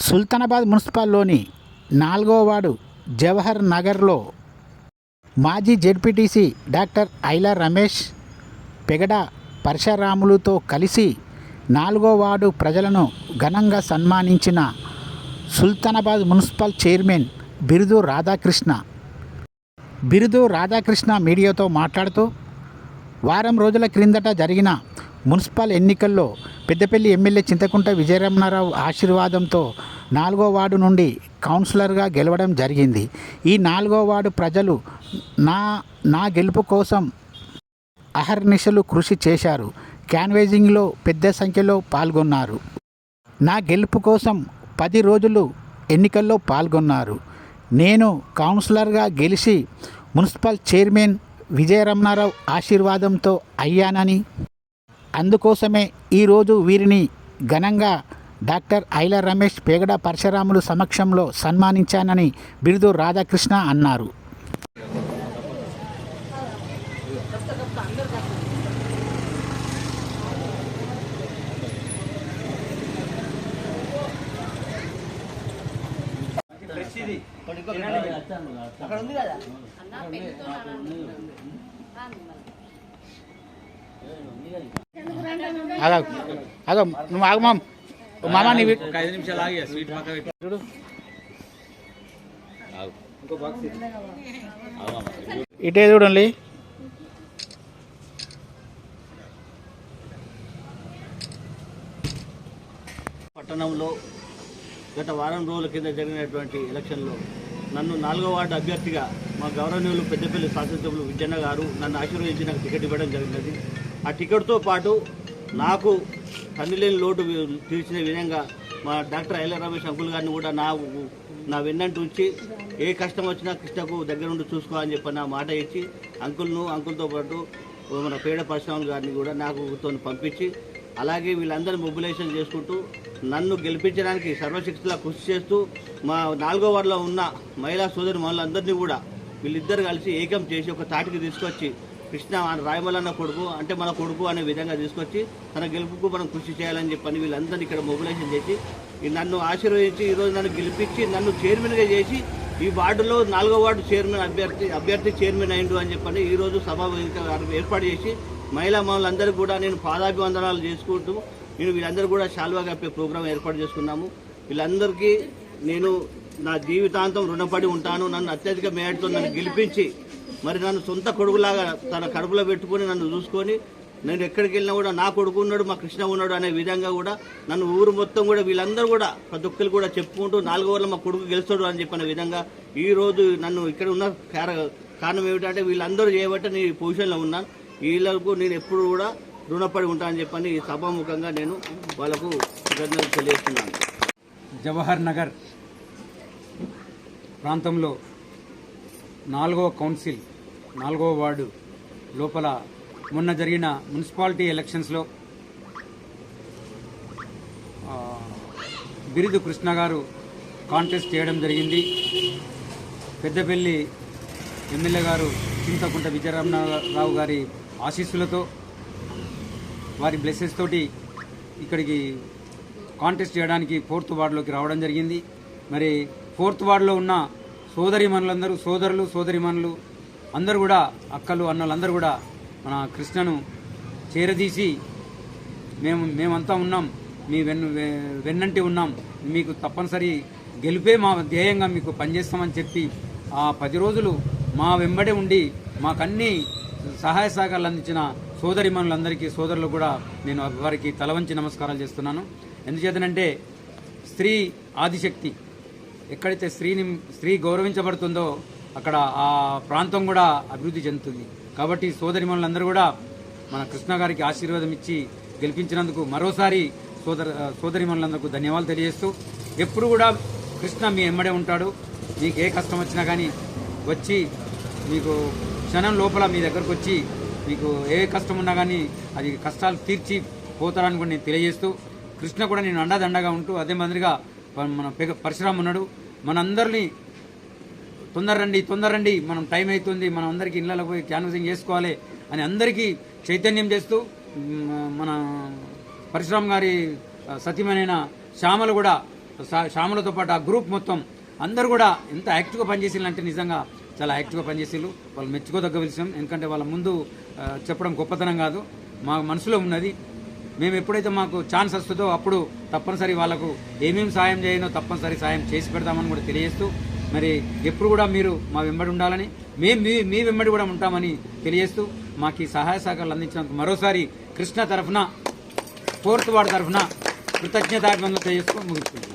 సుల్తానాబాద్ మున్సిపల్లోని 4వ వార్డు జవహర్ నగర్లో మాజీ జెడ్పీటీసీ డాక్టర్ ఐలా రమేష్ పెగడ పరశురాములుతో కలిసి 4వ వార్డు ప్రజలను ఘనంగా సన్మానించిన సుల్తానాబాద్ మున్సిపల్ చైర్మన్ బిరుదు రాధాకృష్ణ మీడియాతో మాట్లాడుతూ వారం రోజుల క్రిందట జరిగిన మున్సిపల్ ఎన్నికల్లో పెద్దపల్లి ఎమ్మెల్యే చింతకుంట విజయరమణారావు ఆశీర్వాదంతో 4వ వార్డు నుండి కౌన్సిలర్గా గెలవడం జరిగింది. ఈ 4వ వార్డు ప్రజలు నా గెలుపు కోసం అహర్నిశలు కృషి చేశారు. క్యాన్వేజింగ్లో పెద్ద సంఖ్యలో పాల్గొన్నారు. నా గెలుపు కోసం 10 రోజులు ఎన్నికల్లో పాల్గొన్నారు. నేను కౌన్సిలర్గా గెలిచి మున్సిపల్ చైర్మన్ విజయరమణారావు ఆశీర్వాదంతో అయ్యానని, అందుకోసమే ఈరోజు వీరిని ఘనంగా డాక్టర్ ఐలా రమేష్ పెగడ పరశురాములు సమక్షంలో సన్మానించానని బిరుదు రాధాకృష్ణ అన్నారు. నువ్వు ఆగు మామ, నీ 5 నిమిషాలు ఆగి స్వీట్ పక్కన ఇటే చూడండి. పట్టణంలో గత వారం రోజుల కింద జరిగినటువంటి ఎలక్షన్లో నన్ను 4వ వార్డు అభ్యర్థిగా మా గౌరవనీయులు పెద్దపల్లి శాసనసభ్యులు విజయన్న గారు నన్ను ఆశీర్వదించి నాకు టికెట్ ఇవ్వడం జరిగినది. ఆ టికెట్తో పాటు నాకు కన్నులేని లోటు తీర్చిన విధంగా మా డాక్టర్ ఐలా రమేష్ అంకుల్ గారిని కూడా నా వెన్నంటి ఉంచి ఏ కష్టం వచ్చినా కృష్ణకు దగ్గర ఉండి చూసుకోవాలని చెప్పి నా మాట ఇచ్చి అంకుల్తో పాటు మన పేడ పరశురాములు గారిని కూడా నాకు పంపించి, అలాగే వీళ్ళందరూ మొబిలైజేషన్ చేసుకుంటూ నన్ను గెలిపించడానికి సర్వశక్తిలా కృషి చేస్తూ మా 4వ వార్డులో ఉన్న మహిళా సోదరి మహిళలందరినీ కూడా వీళ్ళిద్దరు కలిసి ఏకం చేసి ఒక తాటికి తీసుకొచ్చి కృష్ణ రాయమల్లన్న కొడుకు అంటే మన కొడుకు అనే విధంగా తీసుకొచ్చి తన గెలుపుకు మనం కృషి చేయాలని చెప్పని వీళ్ళందరినీ ఇక్కడ మొబిలైజేషన్ చేసి నన్ను ఆశీర్వదించి ఈరోజు నన్ను గెలిపించి నన్ను చైర్మన్గా చేసి ఈ వార్డులో 4వ వార్డు చైర్మన్ అభ్యర్థి చైర్మన్ అయిండు అని చెప్పని ఈరోజు సభ ఏర్పాటు చేసి మహిళలందరికీ కూడా నేను పాదాభివందనాలు చేసుకుంటూ వీళ్ళందరూ కూడా శాల్వా కప్పే ప్రోగ్రాం ఏర్పాటు చేసుకున్నాము. వీళ్ళందరికీ నేను నా జీవితాంతం రుణపడి ఉంటాను. నన్ను అత్యధిక మేయర్తో నన్ను గెలిపించి మరి నన్ను సొంత కొడుకులాగా తన కడుపులో పెట్టుకొని నన్ను చూసుకొని నేను ఎక్కడికి వెళ్ళినా కూడా నా కొడుకు ఉన్నాడు, మా కృష్ణ ఉన్నాడు అనే విధంగా కూడా నన్ను ఊరు మొత్తం కూడా వీళ్ళందరూ కూడా ప్రతి ఒక్కరు కూడా చెప్పుకుంటూ 4వ వార్డులో మా కొడుకు గెలుస్తాడు అని చెప్పిన విధంగా ఈరోజు నన్ను ఇక్కడ ఉన్న కారణం ఏమిటంటే వీళ్ళందరూ చేయబట్టి నేను ఈ పొజిషన్లో ఉన్నాను. వీళ్ళకు నేను ఎప్పుడు కూడా రుణపడి ఉంటానని చెప్పని ఈ సభాముఖంగా నేను వాళ్ళకు కృతజ్ఞతలు తెలియజేస్తున్నాను. జవహర్ నగర్ ప్రాంతంలో 4వ కౌన్సిల్ 4వ వార్డు లోపల మొన్న జరిగిన మున్సిపాలిటీ ఎలక్షన్స్లో బిరుదు కృష్ణ గారు కాంటెస్ట్ చేయడం జరిగింది. పెద్దపల్లి ఎమ్మెల్యే గారు చింతకుంట విజయరమణారావు గారి ఆశీస్సులతో వారి బ్లెస్సెస్ తోటి ఇక్కడికి కాంటెస్ట్ చేయడానికి 4th వార్డులోకి రావడం జరిగింది. మరి 4th వార్డులో ఉన్న సోదరిమణులందరూ సోదరిమణులు అందరూ కూడా అక్కలు అన్నలందరూ కూడా మన కృష్ణను చేరదీసి మేమంతా ఉన్నాం, మీ వెన్నంటి ఉన్నాం, మీకు తప్పనిసరి గెలిపే మా ధ్యేయంగా మీకు పనిచేస్తామని చెప్పి ఆ 10 రోజులు మా వెంబడే ఉండి మాకన్నీ సహాయ సహకారాలు అందించిన సోదరిమణులందరికీ సోదరులు కూడా నేను వారికి తలవంచి నమస్కారాలు చేస్తున్నాను. ఎందుచేతనంటే స్త్రీ ఆదిశక్తి, ఎక్కడైతే స్త్రీ గౌరవించబడుతుందో అక్కడ ఆ ప్రాంతం కూడా అభివృద్ధి చెందుతుంది. కాబట్టి సోదరిమణులందరూ కూడా మన కృష్ణ గారికి ఆశీర్వాదం ఇచ్చి గెలిపించినందుకు మరోసారి సోదరిమణులందరికీ ధన్యవాదాలు తెలియజేస్తూ, ఎప్పుడు కూడా కృష్ణ మీ ఎమ్మడే ఉంటాడు. మీకు ఏ కష్టం వచ్చినా కానీ వచ్చి మీకు క్షణం లోపల మీ దగ్గరకు వచ్చి మీకు ఏ కష్టం ఉన్నా కానీ అది కష్టాలు తీర్చి పోతారని కూడా నేను తెలియజేస్తూ, కృష్ణ కూడా నేను అండదండగా ఉంటూ అదే మాదిరిగా మన పరశురామ్ ఉన్నాడు. మనందరినీ తొందరరండి మనం టైం అవుతుంది, మనం అందరికీ ఇళ్ళలో పోయి క్యాన్వసింగ్ చేసుకోవాలి అని అందరికీ చైతన్యం చేస్తూ మన పరశురామ్ గారి సతీమణైన శ్యామలు కూడా శ్యామలతో పాటు ఆ గ్రూప్ మొత్తం అందరూ కూడా ఎంత యాక్టివ్గా పనిచేసిందంటే నిజంగా చాలా యాక్టివ్గా పనిచేసారు. వాళ్ళు మెచ్చుకోదగ్గ విషయం. ఎందుకంటే వాళ్ళ ముందు చెప్పడం గొప్పతనం కాదు, మా మనసులో ఉన్నది. మేము ఎప్పుడైతే మాకు ఛాన్స్ వస్తుందో అప్పుడు తప్పనిసరి వాళ్ళకు ఏమేమి సాయం చేయనో తప్పనిసరి సాయం చేసి పెడతామని కూడా తెలియజేస్తూ, మరి ఎప్పుడు కూడా మీరు మా వెంబడి ఉండాలని, మేము మీ వెంబడి కూడా ఉంటామని తెలియజేస్తూ, మాకు ఈ సహాయ సహకారాలు అందించినందుకు మరోసారి కృష్ణ తరఫున 4th వార్డు తరఫున కృతజ్ఞతాభివందనలు తెలియజేస్తూ ముగిస్తుంది.